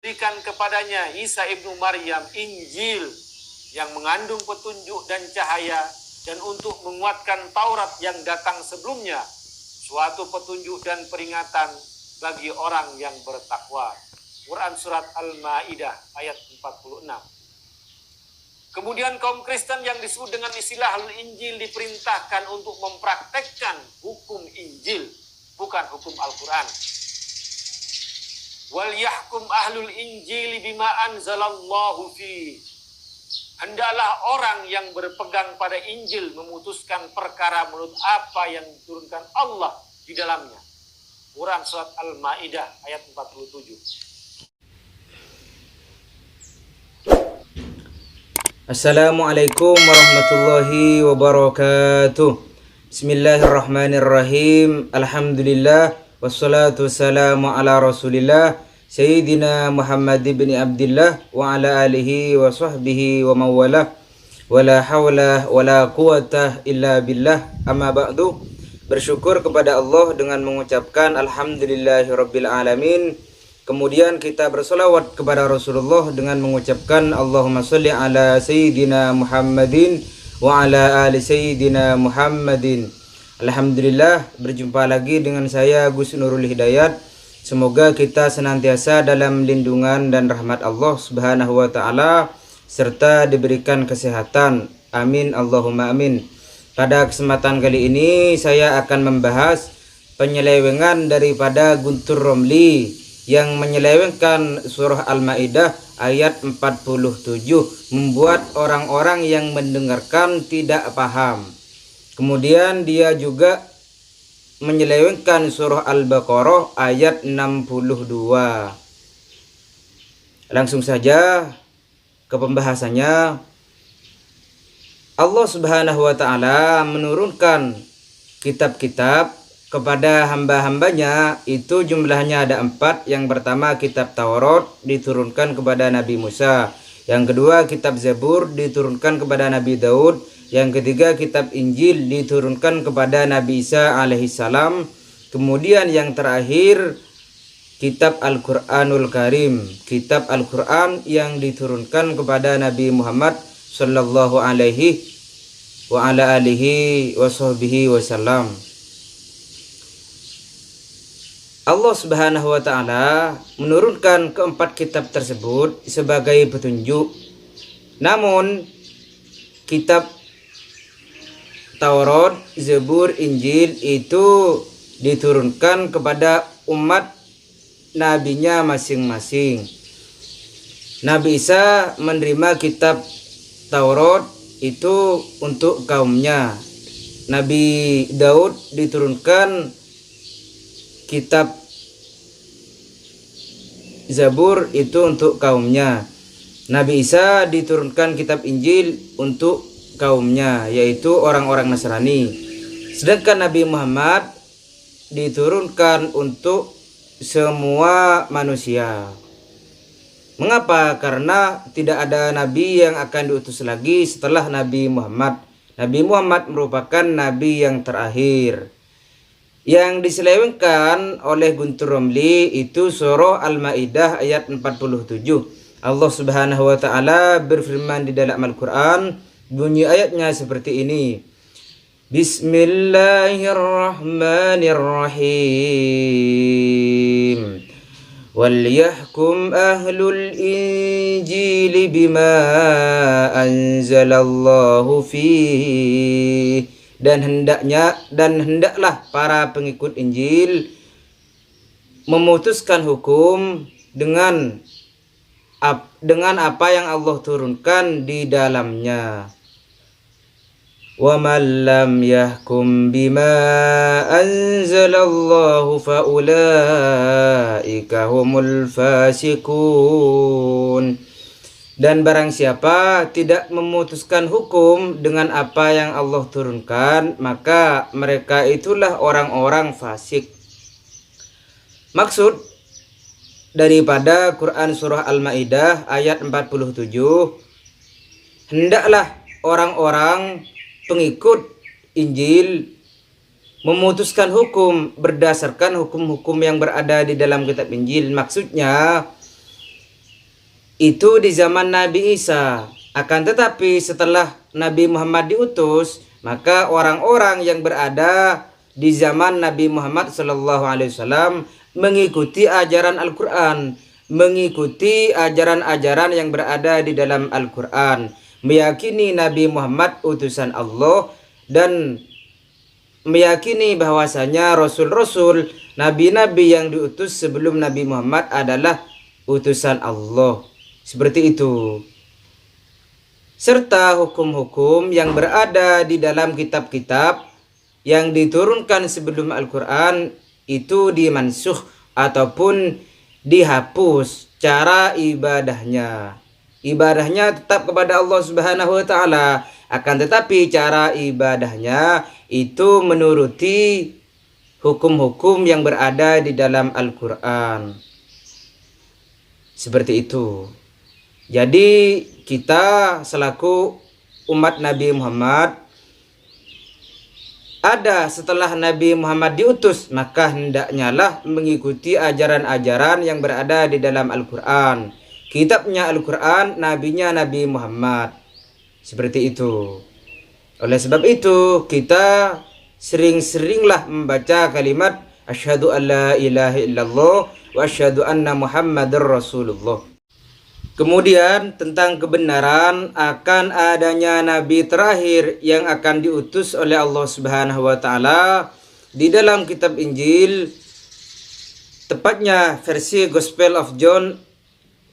Berikan kepadanya Isa ibnu Maryam Injil yang mengandung petunjuk dan cahaya, dan untuk menguatkan Taurat yang datang sebelumnya, suatu petunjuk dan peringatan bagi orang yang bertakwa. Quran Surat Al-Ma'idah ayat 46. Kemudian kaum Kristen yang disebut dengan istilah Ahlul Injil diperintahkan untuk mempraktekkan hukum Injil, bukan hukum Al-Quran. Wal yahkum ahlul injili bima anzalallahu fi. Hendaklah orang yang berpegang pada Injil memutuskan perkara menurut apa yang diturunkan Allah di dalamnya. Quran Surat Al-Ma'idah ayat 47. Assalamualaikum warahmatullahi wabarakatuh. Bismillahirrahmanirrahim. Alhamdulillah wassalatu wassalamu ala Rasulillah Sayyidina Muhammad ibn Abdillah wa ala alihi wa sahbihi wa mawalah. Wala hawla wala quwata illa billah. Amma ba'du. Bersyukur kepada Allah dengan mengucapkan alhamdulillahirabbil alamin. Kemudian kita bersolawat kepada Rasulullah dengan mengucapkan Allahumma sholli ala Sayyidina Muhammadin wa ala ali Sayyidina Muhammadin. Alhamdulillah, berjumpa lagi dengan saya Gus Nurul Hidayat. Semoga kita senantiasa dalam lindungan dan rahmat Allah Subhanahu wa taala serta diberikan kesehatan. Amin Allahumma amin. Pada kesempatan kali ini saya akan membahas penyelewengan daripada Guntur Romli yang menyelewengkan surah Al-Maidah ayat 47, membuat orang-orang yang mendengarkan tidak paham. Kemudian dia juga menyelewengkan surah Al-Baqarah ayat 62. Langsung saja ke pembahasannya. Allah Subhanahu wa taala menurunkan kitab-kitab kepada hamba-hambanya, itu jumlahnya ada 4. Yang pertama kitab Taurat diturunkan kepada Nabi Musa. Yang kedua kitab Zabur diturunkan kepada Nabi Daud. Yang ketiga kitab Injil diturunkan kepada Nabi Isa alaihissalam. Kemudian yang terakhir kitab Al-Quranul Karim, kitab Al-Quran yang diturunkan kepada Nabi Muhammad sallallahu alaihi wa ala alihi wa sahbihi wasallam. Allah Subhanahu wa taala menurunkan keempat kitab tersebut sebagai petunjuk. Namun kitab Taurat, Zabur, Injil itu diturunkan kepada umat nabinya masing-masing. Nabi Isa menerima kitab Taurat itu untuk kaumnya. Nabi Daud diturunkan kitab Zabur itu untuk kaumnya. Nabi Isa diturunkan kitab Injil untuk kaumnya, yaitu orang-orang Nasrani. Sedangkan Nabi Muhammad diturunkan untuk semua manusia. Mengapa? Karena tidak ada nabi yang akan diutus lagi setelah Nabi Muhammad. Nabi Muhammad merupakan nabi yang terakhir. Yang diselewengkan oleh Guntur Romli itu surah Al-Maidah ayat 47. Allah Subhanahu wa taala berfirman di dalam Al-Qur'an, bunyi ayatnya seperti ini. Bismillahirrahmanirrahim. Wal yahkum ahlul injili bima anzalallahu fihi. Dan hendaklah para pengikut Injil memutuskan hukum dengan apa yang Allah turunkan di dalamnya. Wa man lam yahkum bima anzalallahu fa ulaika humul fasiqun. Dan barang siapa tidak memutuskan hukum dengan apa yang Allah turunkan, maka mereka itulah orang-orang fasik. Maksud daripada Quran surah Al-Maidah ayat 47, hendaklah orang-orang pengikut Injil memutuskan hukum berdasarkan hukum-hukum yang berada di dalam kitab Injil. Maksudnya itu di zaman Nabi Isa. Akan tetapi setelah Nabi Muhammad diutus, maka orang-orang yang berada di zaman Nabi Muhammad SAW mengikuti ajaran Al-Quran, mengikuti ajaran-ajaran yang berada di dalam Al-Quran, meyakini Nabi Muhammad utusan Allah, dan meyakini bahwasanya rasul-rasul, nabi-nabi yang diutus sebelum Nabi Muhammad adalah utusan Allah. Seperti itu. Serta hukum-hukum yang berada di dalam kitab-kitab yang diturunkan sebelum Al-Quran itu dimansuh ataupun dihapus cara ibadahnya. Ibadahnya tetap kepada Allah Subhanahu wa taala, akan tetapi cara ibadahnya itu menuruti hukum-hukum yang berada di dalam Al-Quran. Seperti itu. Jadi kita selaku umat Nabi Muhammad, ada setelah Nabi Muhammad diutus, maka hendaknya lah mengikuti ajaran-ajaran yang berada di dalam Al-Quran. Kitabnya Al-Quran, nabinya Nabi Muhammad. Seperti itu. Oleh sebab itu kita sering-seringlah membaca kalimat asyhadu an la ilaha illallah wa asyhadu anna Muhammadar Rasulullah. Kemudian tentang kebenaran akan adanya nabi terakhir yang akan diutus oleh Allah Subhanahu wa taala di dalam kitab Injil, tepatnya versi Gospel of John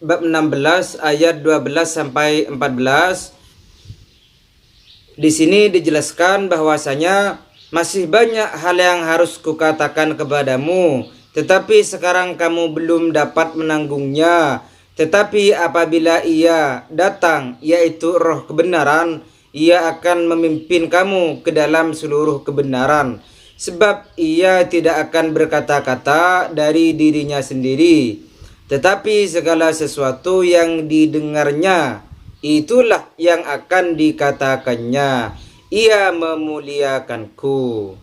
bab 16 ayat 12 sampai 14. Di sini dijelaskan bahwasanya masih banyak hal yang harus kukatakan kepadamu, tetapi sekarang kamu belum dapat menanggungnya. Tetapi apabila ia datang, yaitu roh kebenaran, ia akan memimpin kamu ke dalam seluruh kebenaran. Sebab ia tidak akan berkata-kata dari dirinya sendiri, tetapi segala sesuatu yang didengarnya, itulah yang akan dikatakannya. Ia memuliakanku.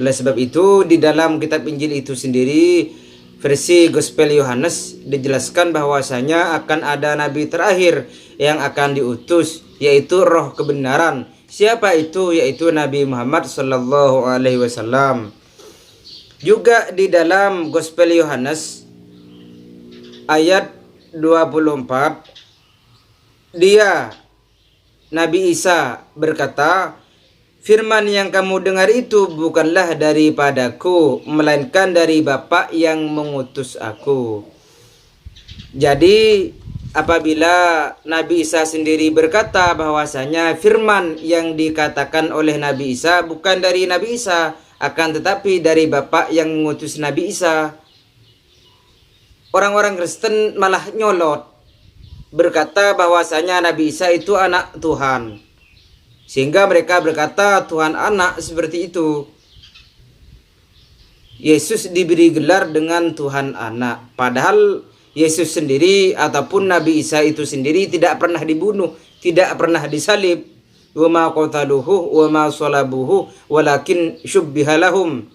Oleh sebab itu, di dalam kitab Injil itu sendiri, versi Gospel Yohanes, dijelaskan bahwasanya akan ada nabi terakhir yang akan diutus, yaitu roh kebenaran. Siapa itu? Yaitu Nabi Muhammad sallallahu alaihi wasallam. Juga di dalam Gospel Yohanes ayat 24, dia Nabi Isa berkata, firman yang kamu dengar itu bukanlah daripadaku, melainkan dari Bapa yang mengutus aku. Jadi apabila Nabi Isa sendiri berkata bahwasanya firman yang dikatakan oleh Nabi Isa bukan dari Nabi Isa, akan tetapi dari Bapa yang mengutus Nabi Isa, orang-orang Kristen malah nyolot, berkata bahwasanya Nabi Isa itu anak Tuhan. Sehingga mereka berkata Tuhan anak, seperti itu. Yesus diberi gelar dengan Tuhan anak. Padahal Yesus sendiri ataupun Nabi Isa itu sendiri tidak pernah dibunuh, tidak pernah disalib. Wa ma qataluhu wa ma salabuhu walakin syubbiha lahum.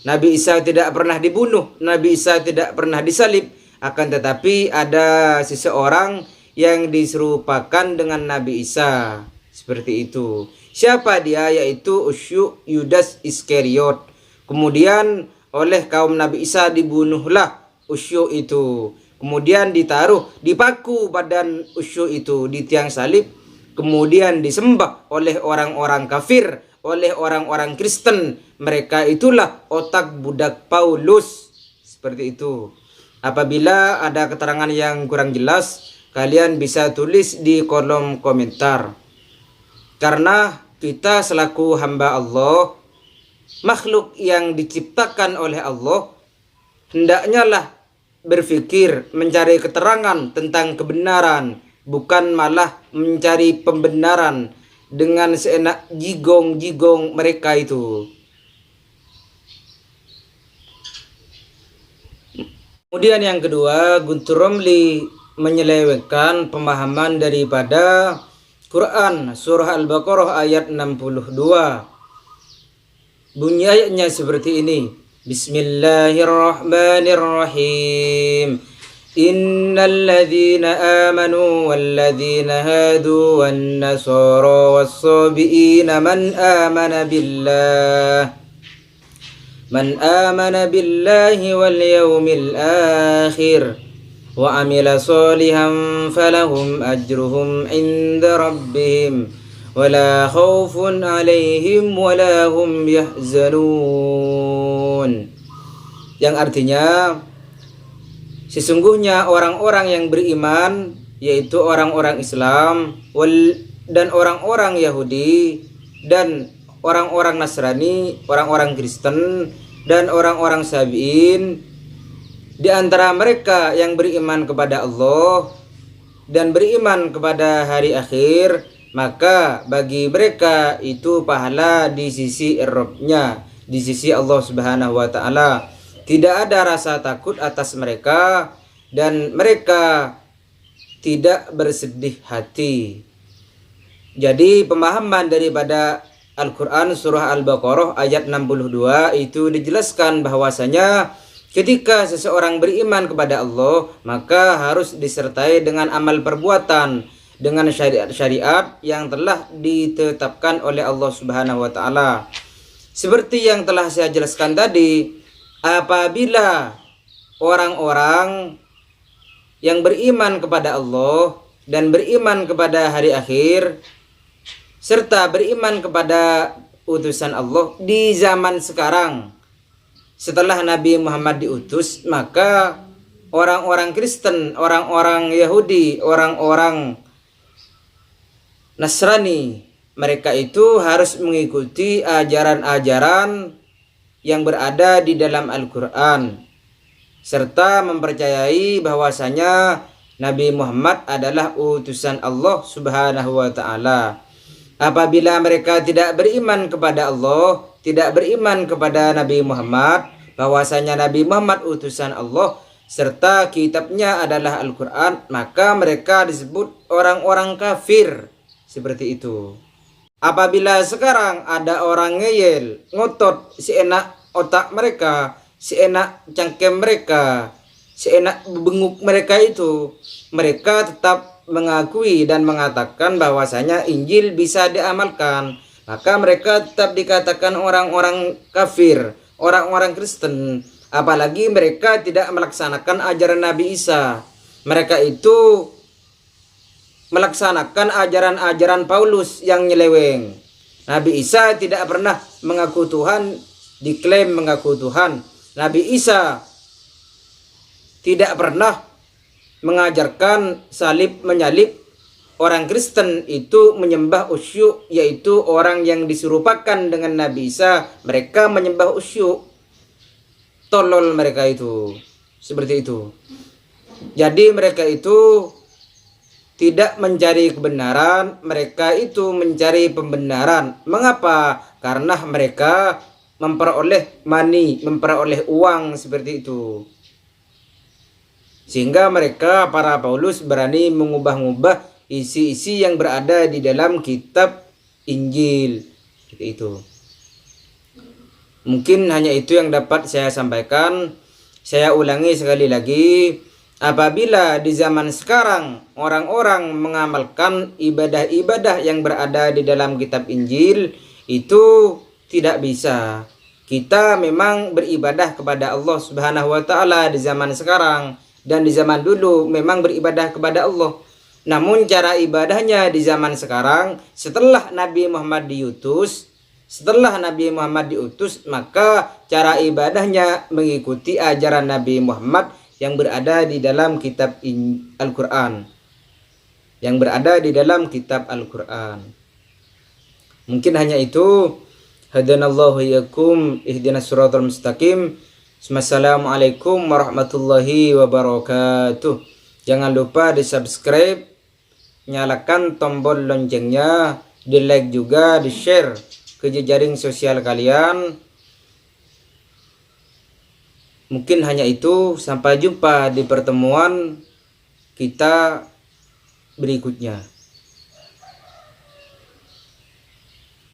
Nabi Isa tidak pernah dibunuh, Nabi Isa tidak pernah disalib. Akan tetapi ada seseorang yang diserupakan dengan Nabi Isa. Seperti itu. Siapa dia? Yaitu Yudas Iskariot. Kemudian oleh kaum Nabi Isa dibunuhlah Usyu itu. Kemudian ditaruh, dipaku badan Usyu itu di tiang salib. Kemudian disembah oleh orang-orang kafir, oleh orang-orang Kristen. Mereka itulah otak budak Paulus. Seperti itu. Apabila ada keterangan yang kurang jelas, kalian bisa tulis di kolom komentar. Karena kita selaku hamba Allah, makhluk yang diciptakan oleh Allah, hendaknya lah berpikir mencari keterangan tentang kebenaran, bukan malah mencari pembenaran dengan seenak jigong-jigong mereka itu. Kemudian yang kedua, Guntur Romli menyelewengkan pemahaman daripada Quran surah Al-Baqarah ayat 62. Bunyi ayatnya seperti ini. Bismillahirrahmanirrahim. Innalladzina amanu walladzina hadu wan nasara was-sabiina man amana billahi wal yawmil akhir wa amila sholihan falahum ajruhum inda rabbihim wala khaufun alaihim wala hum yahzanun. Yang artinya, sesungguhnya orang-orang yang beriman, yaitu orang-orang Islam dan orang-orang Yahudi dan orang-orang Nasrani, orang-orang Kristen dan orang-orang Sabiin, di antara mereka yang beriman kepada Allah dan beriman kepada hari akhir, maka bagi mereka itu pahala di sisi Rabb-nya, di sisi Allah Subhanahu wa taala. Tidak ada rasa takut atas mereka dan mereka tidak bersedih hati. Jadi pemahaman daripada Al-Quran surah Al-Baqarah ayat 62 itu dijelaskan bahwasanya ketika seseorang beriman kepada Allah, maka harus disertai dengan amal perbuatan, dengan syariat-syariat yang telah ditetapkan oleh Allah Subhanahu wa taala. Seperti yang telah saya jelaskan tadi, apabila orang-orang yang beriman kepada Allah dan beriman kepada hari akhir serta beriman kepada utusan Allah di zaman sekarang setelah Nabi Muhammad diutus, maka orang-orang Kristen, orang-orang Yahudi, orang-orang Nasrani, mereka itu harus mengikuti ajaran-ajaran yang berada di dalam Al-Quran serta mempercayai bahwasanya Nabi Muhammad adalah utusan Allah Subhanahu wa taala. Apabila mereka tidak beriman kepada Allah, tidak beriman kepada Nabi Muhammad, bahwasanya Nabi Muhammad utusan Allah serta kitabnya adalah Al-Quran, maka mereka disebut orang-orang kafir. Seperti itu. Apabila sekarang ada orang ngeyel, ngotot, seenak otak mereka, seenak cangkem mereka, seenak benguk mereka itu, mereka tetap mengakui dan mengatakan bahwasanya Injil bisa diamalkan, maka mereka tetap dikatakan orang-orang kafir, orang-orang Kristen. Apalagi mereka tidak melaksanakan ajaran Nabi Isa. Mereka itu melaksanakan ajaran-ajaran Paulus yang nyeleweng. Nabi Isa tidak pernah mengaku Tuhan, diklaim mengaku Tuhan. Nabi Isa tidak pernah mengajarkan salib menyalib. Orang Kristen itu menyembah Usyuk, yaitu orang yang diserupakan dengan Nabi Isa. Mereka menyembah Usyuk. Tolol mereka itu. Seperti itu. Jadi mereka itu tidak mencari kebenaran, mereka itu mencari pembenaran. Mengapa? Karena mereka memperoleh money, memperoleh uang seperti itu. Sehingga mereka, para Paulus, berani mengubah-ubah isi-isi yang berada di dalam kitab Injil. Seperti itu. Mungkin hanya itu yang dapat saya sampaikan. Saya ulangi sekali lagi. Apabila di zaman sekarang orang-orang mengamalkan ibadah-ibadah yang berada di dalam kitab Injil, itu tidak bisa. Kita memang beribadah kepada Allah Subhanahu wa taala di zaman sekarang, dan di zaman dulu memang beribadah kepada Allah. Namun cara ibadahnya di zaman sekarang, setelah Nabi Muhammad diutus, maka cara ibadahnya mengikuti ajaran Nabi Muhammad yang berada di dalam kitab Al-Quran. Yang berada di dalam kitab Al-Quran. Mungkin hanya itu. Hadanallahu iyyakum ihdinas siratal mustaqim. Assalamualaikum warahmatullahi wabarakatuh. Jangan lupa di subscribe, nyalakan tombol loncengnya, di like juga, di share ke jejaring sosial kalian. Mungkin hanya itu. Sampai jumpa di pertemuan kita berikutnya.